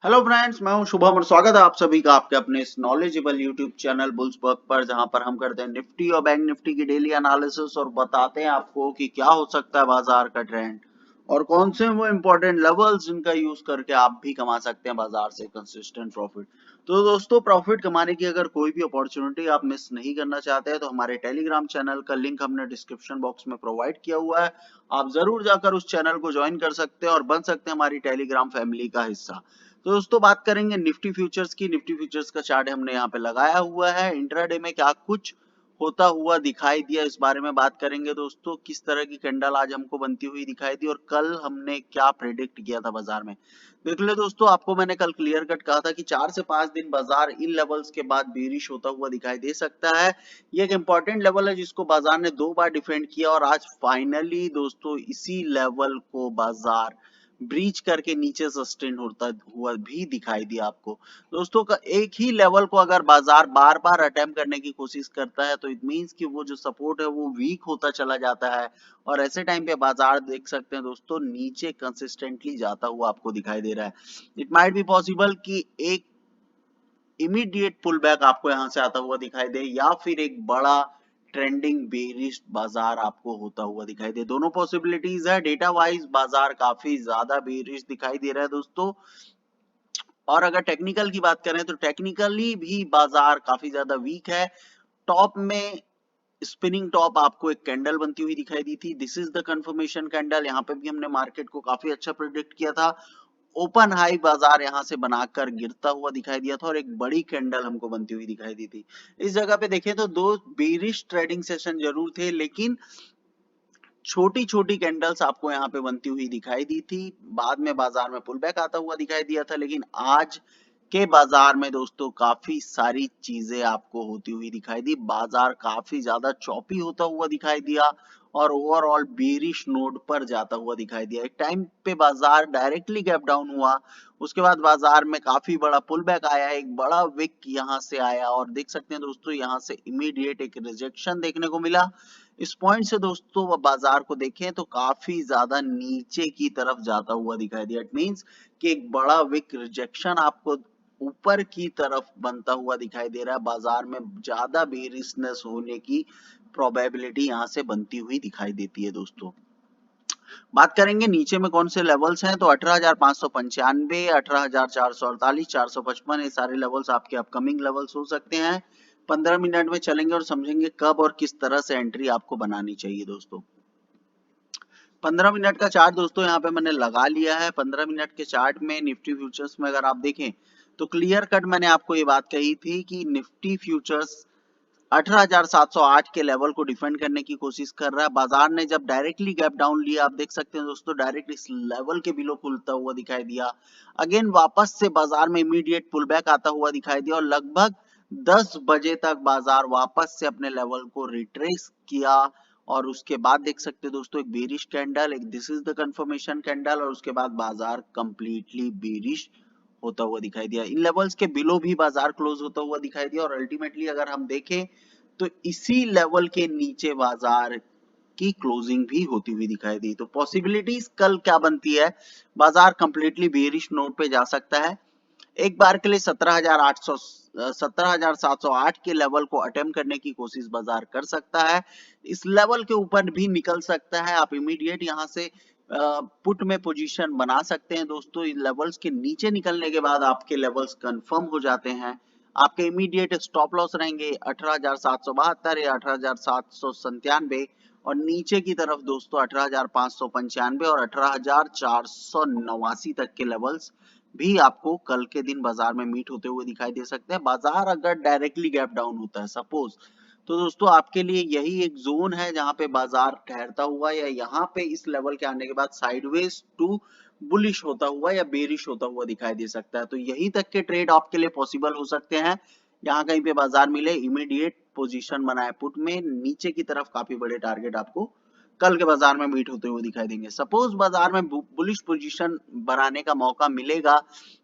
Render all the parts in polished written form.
Hello friends, मैं हूं शुभम और स्वागत है आप सभी का आपके अपने इस नॉलेजेबल यूट्यूब चैनल बुल्सबर्ग पर, जहां पर हम करते हैं निफ्टी और बैंक निफ्टी की डेली एनालिसिस और बताते हैं आपको कि क्या हो सकता है बाजार का ट्रेंड और कौन से वो इंपॉर्टेंट लेवल्स जिनका यूज करके आप भी कमा सकते हैं बाजार से कंसिस्टेंट प्रॉफिट। तो दोस्तों, प्रॉफिट कमाने की अगर कोई भी अपॉर्चुनिटी आप मिस नहीं करना चाहते हैं तो हमारे टेलीग्राम चैनल का लिंक हमने डिस्क्रिप्शन बॉक्स में प्रोवाइड किया हुआ है। आप जरूर जाकर उस चैनल को ज्वाइन कर सकते हैं और बन सकते हैं हमारी टेलीग्राम फैमिली का हिस्सा। तो दोस्तों, बात करेंगे निफ्टी फ्यूचर्स की। निफ्टी फ्यूचर्स का चार्ट हमने यहाँ पे लगाया हुआ है। इंट्राडे में क्या कुछ होता हुआ दिखाई दिया, इस बारे में बात करेंगे दोस्तों। किस तरह की कैंडल आज हमको बनती हुई दिखाई दी और कल हमने क्या प्रेडिक्ट किया था बाजार में। देख ले दोस्तों, आपको मैंने कल क्लियर कट कहा था कि 4 से 5 दिन बाजार इन लेवल्स के बाद बेरिश होता हुआ दिखाई दे सकता है। ये एक इंपॉर्टेंट लेवल है जिसको बाजार ने 2 बार डिफेंड किया और आज फाइनली दोस्तों इसी लेवल को बाजार ब्रीच करके नीचे सस्टेन होता हुआ भी दिखाई दिया आपको। दोस्तों, का एक ही लेवल को अगर बाजार बार बार अटेम्प्ट करने की कोशिश करता है तो इट मींस कि वो जो सपोर्ट है वो वीक होता चला जाता है और ऐसे टाइम पे बाजार देख सकते हैं दोस्तों नीचे कंसिस्टेंटली जाता हुआ आपको दिखाई दे रहा है। इट माइट बी पॉसिबल कि एक इमीडिएट पुल बैक आपको यहां से आता हुआ दिखाई दे या फिर एक बड़ा ट्रेंडिंग बेरिश बाजार आपको होता हुआ दिखाई दे। दोनों पॉसिबिलिटीज है। डेटा वाइज बाजार काफी ज्यादा बेरिश दिखाई दे रहा है दोस्तों। और अगर टेक्निकल की बात करें तो टेक्निकली भी बाजार काफी ज्यादा वीक है। टॉप में स्पिनिंग टॉप आपको एक कैंडल बनती हुई दिखाई दी थी। This is the confirmation candle. यहाँ पे भी हमने मार्केट को काफी अच्छा प्रिडिक्ट किया था। ओपन हाई बाजार यहां से बनाकर गिरता हुआ दिखाई दिया था और एक बड़ी कैंडल हमको बनती हुई दिखाई दी थी। इस जगह पे देखें तो 2 बेरिश ट्रेडिंग सेशन जरूर थे, लेकिन छोटी छोटी कैंडल्स आपको यहाँ पे बनती हुई दिखाई दी थी। बाद में बाजार में पुल बैक आता हुआ दिखाई दिया था, लेकिन आज के बाजार में दोस्तों काफी सारी चीजें आपको होती हुई दिखाई दी। बाजार काफी ज्यादा चॉपी होता हुआ दिखाई दिया और ओवरऑल बेरिश नोड पर जाता हुआ दिखाई दिया। एक टाइम पे बाजार डायरेक्टली गैप डाउन हुआ, उसके बाद बाजार में काफी बड़ा पुल बैक आया, एक बड़ा विक यहाँ से आया और देख सकते हैं दोस्तों यहाँ से इमीडिएट एक रिजेक्शन देखने को मिला। इस पॉइंट से दोस्तों बाजार को देखें तो काफी ज्यादा नीचे की तरफ जाता हुआ दिखाई दिया। इट मींस कि एक बड़ा विक रिजेक्शन आपको ऊपर की तरफ बनता हुआ दिखाई दे रहा है। बाजार में ज्यादा बेरिशनेस होने की प्रोबेबिलिटी यहां से बनती हुई दिखाई देती है दोस्तों। बात करेंगे नीचे में कौन से लेवल्स हैं तो 18,595, 18,448, 455, ये सारे लेवल्स आपके अपकमिंग लेवल्स हो सकते हैं। 15 मिनट में चलेंगे और समझेंगे कब और किस तरह से एंट्री आपको बनानी चाहिए दोस्तों। 15 मिनट का चार्ट दोस्तों यहाँ पे मैंने लगा लिया है। 15 मिनट के चार्ट में निफ्टी फ्यूचर्स में अगर आप देखें तो क्लियर कट मैंने आपको ये बात कही थी कि निफ्टी फ्यूचर्स 18,708 के लेवल को डिफेंड करने की कोशिश कर रहा है। बाजार ने जब डायरेक्टली गैप डाउन लिया, आप देख सकते हैं दोस्तों डायरेक्ट इस लेवल के बिलो खुलता हुआ दिखाई दिया। अगेन वापस से बाजार में इमीडिएट पुल बैक आता हुआ दिखाई दिया और लगभग 10 बजे तक बाजार वापस से अपने लेवल को रिट्रेस किया और उसके बाद देख सकते हैं दोस्तों एक बेरिश कैंडल, एक this is the confirmation candle और उसके बाद बाजार कंप्लीटली बेरिश होता हुआ दिखाई दिया। इन लेवल्स के बिलो भी बाजार क्लोज होता हुआ दिखाई दिया और अल्टीमेटली अगर हम देखें तो इसी लेवल के नीचे बाजार की क्लोजिंग भी होती हुई दिखाई दी। तो पॉसिबिलिटीज कल क्या बनती है, बाजार कंप्लीटली बेरिश नोट पे जा सकता है। एक बार के लिए 17,708 के लेवल को अटेम्प्ट करने की कोशिश बाजार कर सकता है। इस लेवल के ऊपर भी निकल सकता है। आप इमीडिएट यहां से पुट में पोजीशन बना सकते हैं दोस्तों। इन लेवल्स के नीचे निकलने के बाद आपके लेवल्स कंफर्म हो जाते हैं। आपके इमीडिएट स्टॉप लॉस रहेंगे 18,772 या 18,797 और नीचे की तरफ दोस्तों 18,595 और 18,489 तक के लेवल्स भी आपको कल के दिन बाजार में मीट होते हुए दिखाई दे सकते हैं। बाजार अगर डायरेक्टली गैप डाउन होता है सपोज, तो दोस्तों आपके लिए यही एक जोन है जहां पे बाजार ठहरता हुआ या यहाँ पे इस लेवल के आने के बाद साइडवेज टू बुलिश होता हुआ या बेरिश होता हुआ दिखाई दे सकता है। तो यही तक के ट्रेड आपके लिए पॉसिबल हो सकते हैं। यहाँ कहीं पे बाजार मिले इमीडिएट पोजीशन बनाए पुट में, नीचे की तरफ काफी बड़े टारगेट आपको कल के बाजार में मीट होते हुए दिखाई देंगे। सपोज बाजार में बुलिश पोजीशन बनाने का मौका मिलेगा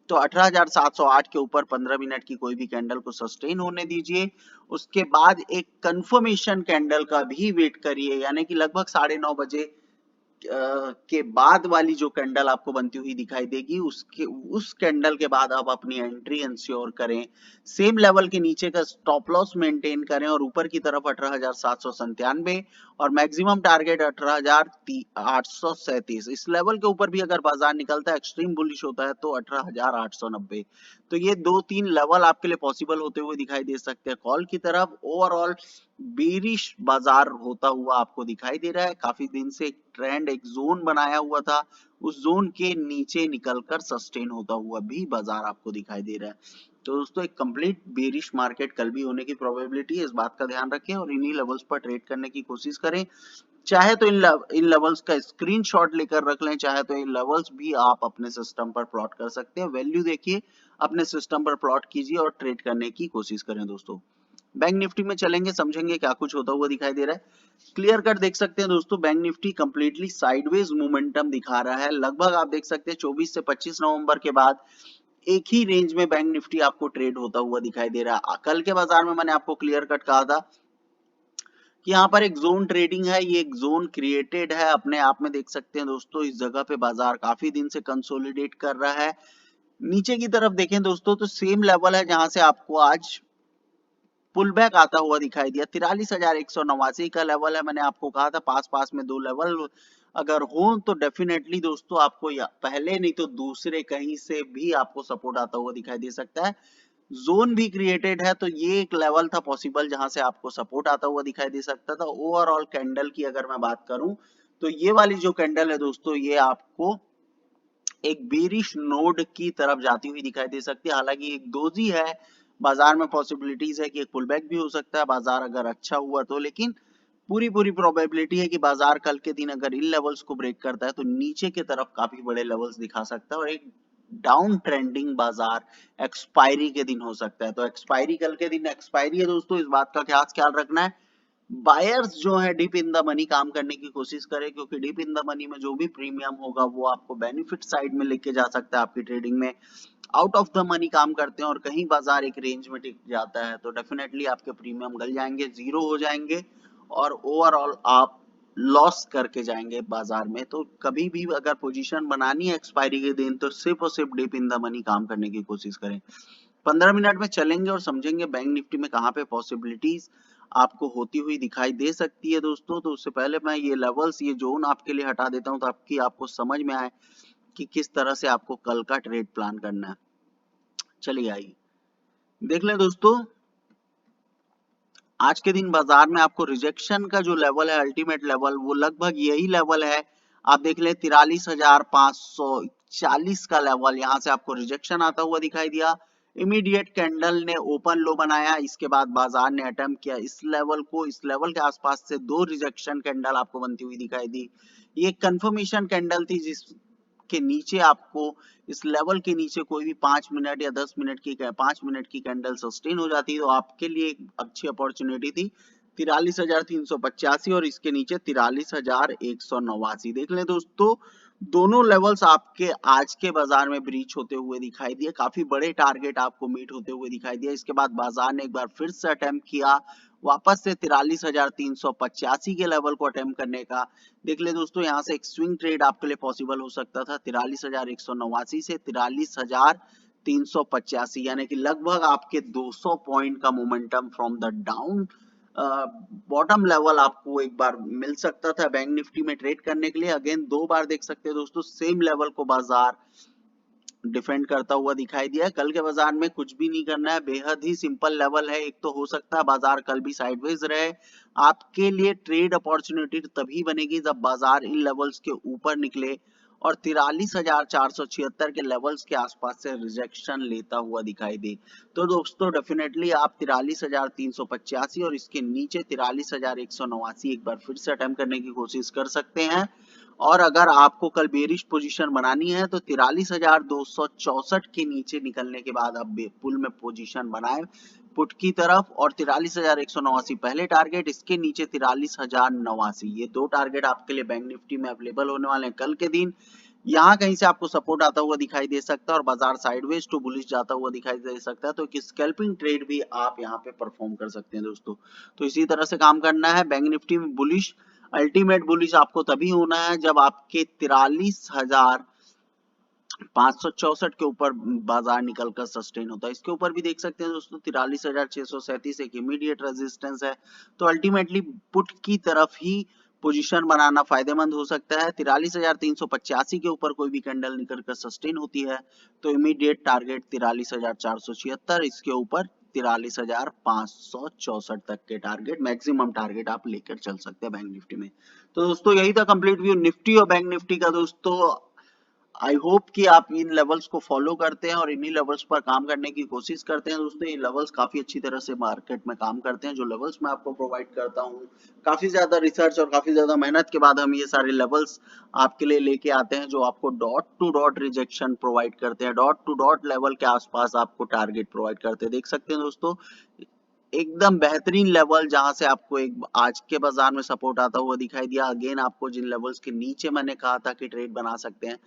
तो 18,708 के ऊपर 15 मिनट की कोई भी कैंडल को सस्टेन होने दीजिए। उसके बाद एक कंफर्मेशन कैंडल का भी वेट करिए, यानी कि लगभग 9:30 बजे के बाद वाली जो कैंडल आपको बनती हुई दिखाई देगी, उसके उस कैंडल के बाद आप अपनी एंट्री इंश्योर करें। सेम लेवल के नीचे का स्टॉप लॉस मेंटेन करें और ऊपर की तरफ 18,797 और मैक्सिमम टारगेट 18,837। इस लेवल के ऊपर भी अगर बाजार निकलता है, एक्सट्रीम बुलिश होता है, तो 18,890। तो ये 2-3 लेवल आपके लिए पॉसिबल होते हुए दिखाई दे सकते हैं कॉल की तरफ। ओवरऑल बेरिश बाजार होता हुआ आपको दिखाई दे रहा है। काफी दिन से एक ट्रेंड, एक जोन बनाया हुआ था, उस जोन के नीचे निकलकर सस्टेन होता हुआ भी बाजार आपको दिखाई दे रहा है। तो दोस्तों, एक कंप्लीट बेरिश मार्केट कल भी होने की प्रोबेबिलिटी है, इस बात का ध्यान रखें और इन्हीं लेवल्स पर ट्रेड करने की कोशिश करें। चाहे तो इन लेवल्स का स्क्रीनशॉट लेकर रख लें, चाहे तो इन लेवल्स भी आप अपने सिस्टम पर प्लॉट कर सकते हैं। वैल्यू देखिए, अपने सिस्टम पर प्लॉट कीजिए और ट्रेड करने की कोशिश करें। दोस्तों, बैंक निफ्टी में चलेंगे, समझेंगे क्या कुछ होता हुआ दिखाई दे रहा है। क्लियर कट देख सकते हैं दोस्तों, bank Nifty completely sideways momentum दिखा रहा है। लगभग आप देख सकते हैं 24 से 25 नवंबर के बाद एक ही रेंज में बैंक निफ्टी आपको ट्रेड होता हुआ दिखाई दे रहा है। कल के बाजार में मैंने आपको क्लियर कट कहा था कि यहाँ पर एक जोन ट्रेडिंग है, ये एक जोन क्रिएटेड है अपने आप में। देख सकते हैं दोस्तों, इस जगह पे बाजार काफी दिन से कंसोलिडेट कर रहा है। नीचे की तरफ देखें दोस्तों, तो सेम लेवल है जहां से आपको आज पुल बैक आता हुआ दिखाई दिया। 43,189 का लेवल है। मैंने आपको कहा था पास पास में दो लेवल अगर हो तो डेफिनेटली दोस्तों आपको या पहले नहीं तो दूसरे कहीं से भी आपको सपोर्ट आता हुआ दिखाई दे सकता है। जोन भी क्रिएटेड है, तो ये एक लेवल था पॉसिबल जहां से आपको सपोर्ट आता हुआ दिखाई दे सकता था। ओवरऑल कैंडल की अगर मैं बात करूं, तो ये वाली जो कैंडल है दोस्तों, ये आपको एक बेरिश नोड की तरफ जाती हुई दिखाई दे सकती है। हालांकि एक दोजी है, बाजार में पॉसिबिलिटीज है कि एक पुल बैक भी हो सकता है बाजार अगर अच्छा हुआ तो, लेकिन पूरी पूरी प्रोबेबिलिटी है कि बाजार कल के दिन अगर इन लेवल्स को ब्रेक करता है तो नीचे की तरफ काफी बड़े लेवल्स दिखा सकता है और एक डाउन ट्रेंडिंग बाजार एक्सपायरी के दिन हो सकता है। तो एक्सपायरी कल के दिन एक्सपायरी है दोस्तों, इस बात का खास ख्याल रखना है। बायर्स जो है डीप इन द मनी काम करने की कोशिश करें, क्योंकि डीप इन द मनी में जो भी प्रीमियम होगा वो आपको बेनिफिट साइड में लेके जा सकता है आपकी ट्रेडिंग में। आउट ऑफ द मनी काम करते हैं और कहीं बाजार एक रेंज में टिक जाता है तो डेफिनेटली आपके प्रीमियम गल जाएंगे, जीरो हो जाएंगे और ओवरऑल आप लॉस करके जाएंगे बाजार में। तो कभी भी अगर पोजीशन बनानी है एक्सपायरी के दिन तो सिर्फ और सिर्फ डीप इन द मनी काम करने की कोशिश करें। 15 मिनट में चलेंगे और समझेंगे बैंक निफ्टी में कहाँ पे पॉसिबिलिटीज आपको होती हुई दिखाई दे सकती है दोस्तों। तो उससे पहले मैं ये लेवल्स, ये जोन आपके लिए हटा देता हूँ ताकि आपको समझ में आए कि किस तरह से आपको कल का ट्रेड प्लान करना है। चलिए आइए देख लें दोस्तों, आज के दिन बाजार में आपको रिजेक्शन का जो लेवल है, अल्टीमेट लेवल, वो लगभग यही लेवल है। आप देख लें 43,540 का लेवल, यहां से आपको रिजेक्शन आता हुआ दिखाई दिया। इमीडिएट कैंडल ने ओपन लो बनाया, इसके बाद बाजार ने अटेम्प्ट किया इस लेवल को, इस लेवल के आसपास से दो रिजेक्शन कैंडल आपको बनती हुई दिखाई दी। ये कंफर्मेशन कैंडल थी जिसके नीचे आपको, इस लेवल के नीचे कोई भी 5 मिनट या 10 मिनट की 5 मिनट की कैंडल सस्टेन हो जाती है तो आपके लिए एक अच्छी अपॉर्चुनिटी थी 43,385 और इसके नीचे 43,189। देख लें दोस्तों, दोनों लेवल्स आपके आज के बाजार में ब्रीच होते हुए दिखाई दिए, काफी बड़े टारगेट आपको मीट होते हुए दिखाई दिया। इसके बाद बाजार ने एक बार फिर से अटेम्प्ट किया वापस से 43,385 के लेवल को अटेम्प्ट करने का। देख ले दोस्तों, यहाँ से एक स्विंग ट्रेड आपके लिए पॉसिबल हो सकता था 43,189 से 43,385, यानी कि लगभग आपके 200 पॉइंट का momentum from the down bottom level आपको एक बार मिल सकता था बैंक निफ्टी में ट्रेड करने के लिए। अगेन दो बार देख सकते हैं दोस्तों, सेम लेवल को बाजार डिफेंड करता हुआ दिखाई दिया है। कल के बाजार में कुछ भी नहीं करना है, बेहद ही सिंपल लेवल है। एक तो हो सकता है बाजार कल भी साइडवेज रहे, आपके लिए ट्रेड अपॉर्चुनिटी तभी बनेगी जब बाजार इन लेवल्स के ऊपर निकले और 43,476 के लेवल्स के आसपास से रिजेक्शन लेता हुआ दिखाई दे। तो दोस्तों डेफिनेटली आप 43,385 और इसके नीचे 43,189 एक बार फिर से अटेम्प्ट करने की कोशिश कर सकते हैं। और अगर आपको कल बेरिश पोजीशन बनानी है तो 43,264 के नीचे निकलने के बाद आप पुल में पोजीशन बनाए पुट की तरफ और 43,189 पहले टारगेट, इसके नीचे 43,089, ये दो टारगेट आपके लिए बैंक निफ्टी में अवेलेबल होने वाले हैं कल के दिन। यहाँ कहीं से आपको सपोर्ट आता हुआ दिखाई दे सकता है और बाजार साइडवेज टू बुलिश जाता हुआ दिखाई दे सकता है, तो एक स्कैल्पिंग ट्रेड भी आप यहाँ पे परफॉर्म कर सकते हैं दोस्तों। तो इसी तरह से काम करना है। बैंक निफ्टी में बुलिश अल्टीमेट बुलिश आपको तभी होना है जब आपके 43,564 के ऊपर बाजार निकलकर सस्टेन होता है। इसके ऊपर भी देख सकते हैं दोस्तों 43,637 एक इमीडिएट रेजिस्टेंस है। तो अल्टीमेटली पुट की तरफ ही पोजीशन बनाना फायदेमंद हो सकता है। 43,385 के ऊपर कोई भी कैंडल निकल कर सस्टेन होती है तो इमीडिएट टारगेट 43,476, इसके ऊपर 43,564 तक के टारगेट, मैक्सिमम टारगेट आप लेकर चल सकते हैं बैंक निफ्टी में। तो दोस्तों यही था कंप्लीट व्यू निफ्टी और बैंक निफ्टी का। दोस्तों आई होप कि आप इन लेवल्स को फॉलो करते हैं और इन्हीं लेवल्स पर काम करने की कोशिश करते हैं। दोस्तों ये लेवल्स काफी अच्छी तरह से मार्केट में काम करते हैं। जो लेवल्स मैं आपको प्रोवाइड करता हूँ, काफी ज्यादा रिसर्च और काफी ज्यादा मेहनत के बाद हम ये सारे लेवल्स आपके लिए लेके आते हैं, जो आपको dot to dot rejection provide करते हैं, डॉट टू डॉट लेवल के आसपास आपको टारगेट प्रोवाइड करते हैं। देख सकते हैं दोस्तों एकदम बेहतरीन लेवल जहां से आपको एक आज के बाजार में सपोर्ट आता हुआ दिखाई दिया। अगेन आपको जिन लेवल्स के नीचे मैंने कहा था कि ट्रेड बना सकते हैं,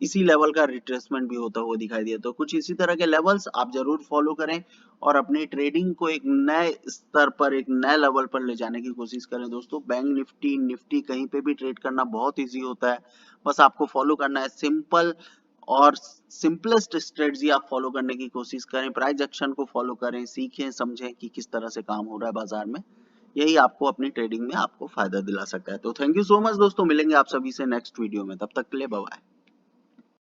इसी लेवल का रिट्रेसमेंट भी होता हुआ दिखाई दिया। तो कुछ इसी तरह के लेवल्स आप जरूर फॉलो करें और अपनी ट्रेडिंग को एक नए स्तर पर, एक नए लेवल पर ले जाने की कोशिश करें। दोस्तों बैंक निफ्टी, निफ्टी कहीं पे भी ट्रेड करना बहुत ईजी होता है। बस आपको फॉलो करना है सिंपल और सिंपलेस्ट स्ट्रेटजी आप फॉलो करने की कोशिश करें। प्राइस एक्शन को फॉलो करें, सीखें समझें कि किस तरह से काम हो रहा है बाजार में। यही आपको अपनी ट्रेडिंग में आपको फायदा दिला सकता है। तो थैंक यू सो मच दोस्तों, मिलेंगे आप सभी से नेक्स्ट वीडियो में। तब तक के लिए बाय बाय।